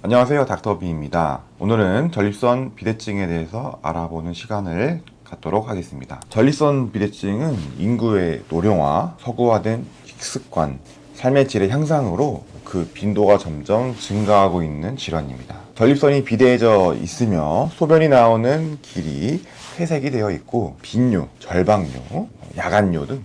안녕하세요, 닥터비입니다. 오늘은 전립선 비대증에 대해서 알아보는 시간을 갖도록 하겠습니다. 전립선 비대증은 인구의 노령화, 서구화된 식습관, 삶의 질의 향상으로 그 빈도가 점점 증가하고 있는 질환입니다. 전립선이 비대해져 있으며 소변이 나오는 길이 회색이 되어 있고 빈뇨, 절박뇨, 야간뇨 등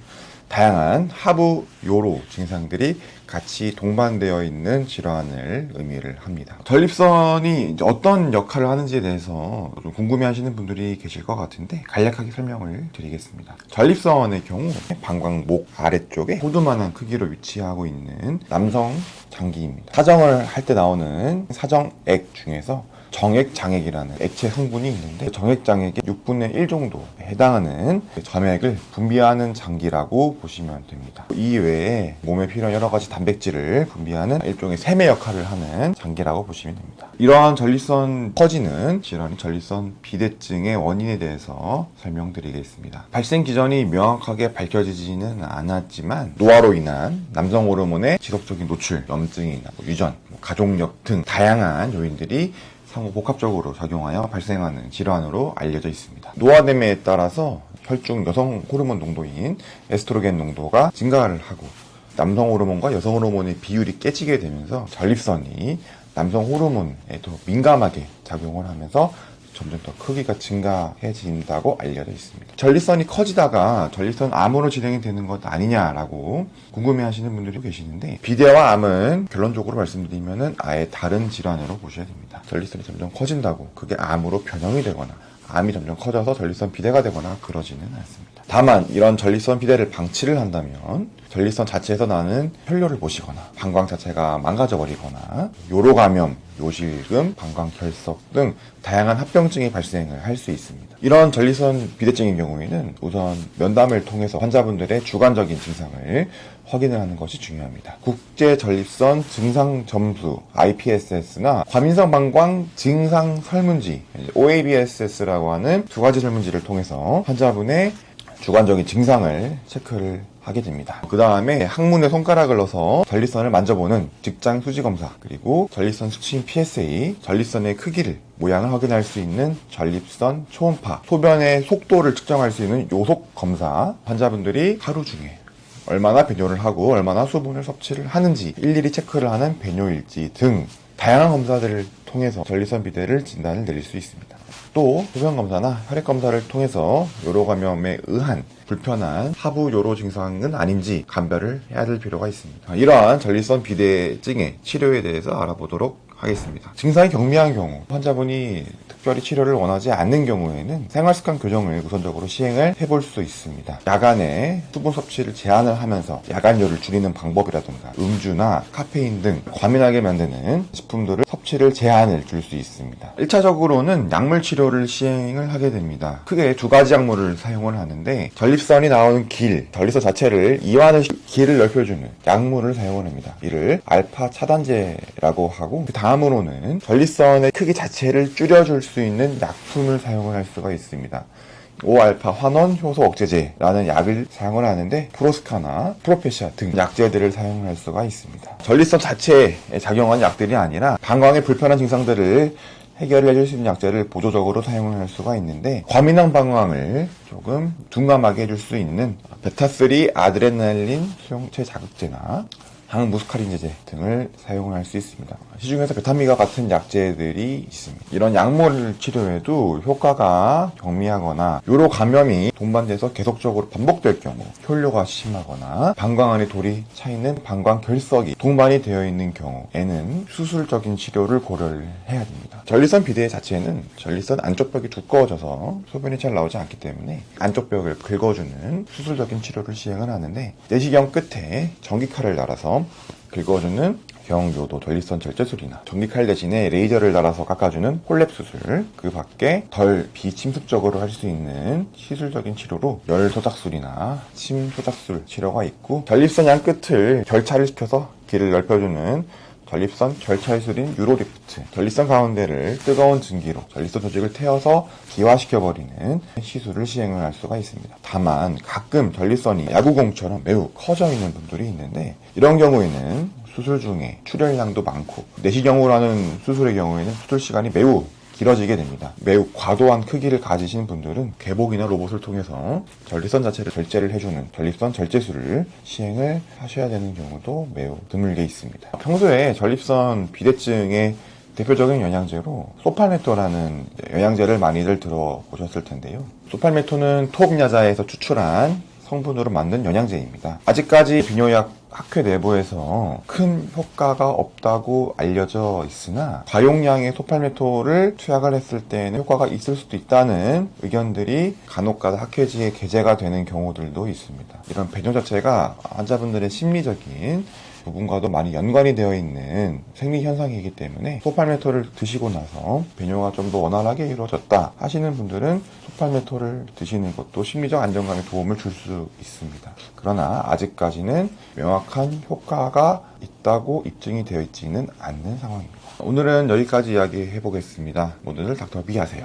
다양한 하부 요로 증상들이 같이 동반되어 있는 질환을 의미를 합니다. 전립선이 어떤 역할을 하는지에 대해서 좀 궁금해하시는 분들이 계실 것 같은데 간략하게 설명을 드리겠습니다. 전립선의 경우 방광목 아래쪽에 호두만한 크기로 위치하고 있는 남성 장기입니다. 사정을 할 때 나오는 사정액 중에서 정액장액이라는 액체 성분이 있는데 정액장액의 6분의 1 정도에 해당하는 점액을 분비하는 장기라고 보시면 됩니다. 이 외에 몸에 필요한 여러 가지 단백질을 분비하는 일종의 세매 역할을 하는 장기라고 보시면 됩니다. 이러한 전립선 퍼지는 질환인 전립선 비대증의 원인에 대해서 설명드리겠습니다. 발생 기전이 명확하게 밝혀지지는 않았지만 노화로 인한 남성 호르몬의 지속적인 노출, 염증이나 유전, 가족력 등 다양한 요인들이 상호 복합적으로 작용하여 발생하는 질환으로 알려져 있습니다. 노화됨에 따라서 혈중 여성 호르몬 농도인 에스트로겐 농도가 증가를 하고 남성 호르몬과 여성 호르몬의 비율이 깨지게 되면서 전립선이 남성 호르몬에 더 민감하게 작용을 하면서 점점 더 크기가 증가해진다고 알려져 있습니다. 전립선이 커지다가 전립선 암으로 진행이 되는 것 아니냐라고 궁금해하시는 분들이 계시는데 비대와 암은 결론적으로 말씀드리면은 아예 다른 질환으로 보셔야 됩니다. 전립선이 점점 커진다고 그게 암으로 변형이 되거나 암이 점점 커져서 전립선 비대가 되거나 그러지는 않습니다. 다만 이런 전립선 비대를 방치를 한다면 전립선 자체에서 나는 혈뇨를 모시거나 방광 자체가 망가져 버리거나 요로감염, 요실금, 방광결석 등 다양한 합병증이 발생을 할 수 있습니다. 이런 전립선 비대증인 경우에는 우선 면담을 통해서 환자분들의 주관적인 증상을 확인을 하는 것이 중요합니다. 국제 전립선 증상 점수 IPSS나 과민성 방광 증상 설문지 OABSS라고 하는 두 가지 설문지를 통해서 환자분의 주관적인 증상을 체크를 하게 됩니다. 그 다음에 항문에 손가락을 넣어서 전립선을 만져보는 직장 수지 검사, 그리고 전립선 수치인 PSA, 전립선의 크기를 모양을 확인할 수 있는 전립선 초음파, 소변의 속도를 측정할 수 있는 요속 검사, 환자분들이 하루 중에 얼마나 배뇨를 하고 얼마나 수분을 섭취를 하는지 일일이 체크를 하는 배뇨일지 등 다양한 검사들을 통해서 전립선 비대를 진단을 내릴 수 있습니다. 또 소변 검사나 혈액 검사를 통해서 요로 감염에 의한 불편한 하부 요로 증상은 아닌지 감별을 해야 될 필요가 있습니다. 이러한 전립선 비대증의 치료에 대해서 알아보도록 하겠습니다. 증상이 경미한 경우, 환자분이 특별히 치료를 원하지 않는 경우에는 생활습관 교정을 우선적으로 시행을 해볼 수 있습니다. 야간에 수분 섭취를 제한을 하면서 야간료를 줄이는 방법이라든가 음주나 카페인 등 과민하게 만드는 식품들을 섭취를 제한을 줄 수 있습니다. 1차적으로는 약물 치료를 시행을 하게 됩니다. 크게 두 가지 약물을 사용을 하는데 전립선이 나오는 전립선 자체를 이완을 길을 넓혀주는 약물을 사용을 합니다. 이를 알파 차단제라고 하고 그 다음으로는 전립선의 크기 자체를 줄여줄 수 있는 약품을 사용을 할 수가 있습니다. 5알파 환원 효소 억제제라는 약을 사용을 하는데 프로스카나 프로페시아 등 약제들을 사용할 수가 있습니다. 전립선 자체에 작용하는 약들이 아니라 방광의 불편한 증상들을 해결을 해줄 수 있는 약제를 보조적으로 사용을 할 수가 있는데 과민한 방광을 조금 둔감하게 해줄 수 있는 베타3 아드레날린 수용체 자극제나 항무스카린제제 등을 사용을 할 수 있습니다. 시중에서 베타미가 같은 약제들이 있습니다. 이런 약물 치료에도 효과가 경미하거나 요로 감염이 동반돼서 계속적으로 반복될 경우, 혈뇨가 심하거나 방광 안에 돌이 차 있는 방광 결석이 동반이 되어 있는 경우에는 수술적인 치료를 고려를 해야 됩니다. 전립선 비대 자체는 전립선 안쪽 벽이 두꺼워져서 소변이 잘 나오지 않기 때문에 안쪽 벽을 긁어주는 수술적인 치료를 시행을 하는데 내시경 끝에 전기칼을 달아서 긁어주는 경요도 전립선 절제술이나 전기칼 대신에 레이저를 달아서 깎아주는 홀랩 수술, 그 밖에 덜 비침습적으로 할 수 있는 시술적인 치료로 열 소작술이나 침 소작술 치료가 있고 전립선 양 끝을 결차를 시켜서 길을 넓혀주는 전립선 결찰술인 유로리프트, 전립선 가운데를 뜨거운 증기로 전립선 조직을 태워서 기화시켜버리는 시술을 시행을 할 수가 있습니다. 다만 가끔 전립선이 야구공처럼 매우 커져 있는 분들이 있는데 이런 경우에는 수술 중에 출혈량도 많고, 내시경으로 하는 수술의 경우에는 수술 시간이 매우 길어지게 됩니다. 매우 과도한 크기를 가지신 분들은 개복이나 로봇을 통해서 전립선 자체를 절제를 해주는 전립선 절제술을 시행을 하셔야 되는 경우도 매우 드물게 있습니다. 평소에 전립선 비대증의 대표적인 영양제로 소팔메토라는 영양제를 많이들 들어보셨을 텐데요. 소팔메토는 토업야자에서 추출한 성분으로 만든 영양제입니다. 아직까지 비뇨약 학회 내부에서 큰 효과가 없다고 알려져 있으나 과용량의 소팔메토를 투약을 했을 때는 효과가 있을 수도 있다는 의견들이 간혹가다 학회지에 게재가 되는 경우들도 있습니다. 이런 배뇨 자체가 환자분들의 심리적인 부분과도 많이 연관이 되어 있는 생리 현상이기 때문에 소팔메토를 드시고 나서 배뇨가 좀 더 원활하게 이루어졌다 하시는 분들은 소팔메토를 드시는 것도 심리적 안정감에 도움을 줄 수 있습니다. 그러나 아직까지는 명확한 효과가 있다고 입증이 되어 있지는 않는 상황입니다. 오늘은 여기까지 이야기해 보겠습니다. 모두들 닥터 B 하세요.